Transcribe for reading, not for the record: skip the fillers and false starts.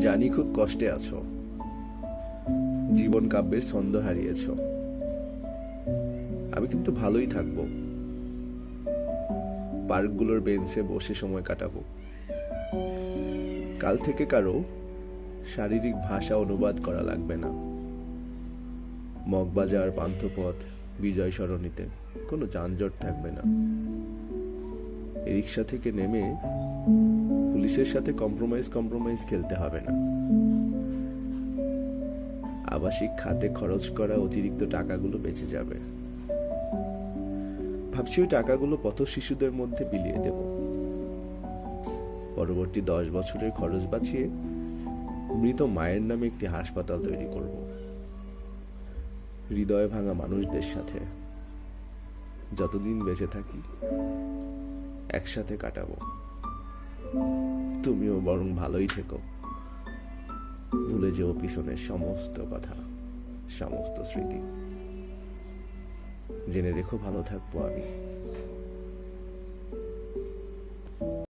জানি খুব কষ্টে আছো, জীবন কাব্যের ছন্দ হারিয়েছ। আমি কিন্তু ভালোই থাকবো, পার্কগুলোর বেঞ্চে বসে সময় কাটাবো। কাল থেকে কারো শারীরিক ভাষা অনুবাদ করা লাগবে না। মগবাজার, পান্থপথ, বিজয় সরণিতে কোনো যানজট থাকবে না। রিক্সা থেকে নেমে পুলিশের সাথে কম্প্রোমাইজ খেলতে হবে না। আবাসিক খাতে খরচ করা অতিরিক্ত টাকাগুলো বেঁচে যাবে। ভাবছি ওই টাকাগুলো পথ শিশুদের মধ্যে বিলিয়ে দেব। পরবর্তী 10 বছরের খরচ বাঁচিয়ে মৃত মায়ের নামে একটি হাসপাতাল তৈরি করব। হৃদয় ভাঙা মানুষদের সাথে যতদিন বেঁচে থাকি একসাথে কাটাবো। তুমিও বরং ভালোই থেকো, ভুলে যেও পিছনের সমস্ত কথা, সমস্ত স্মৃতি। জেনে রেখো ভালো থাকবো আমি।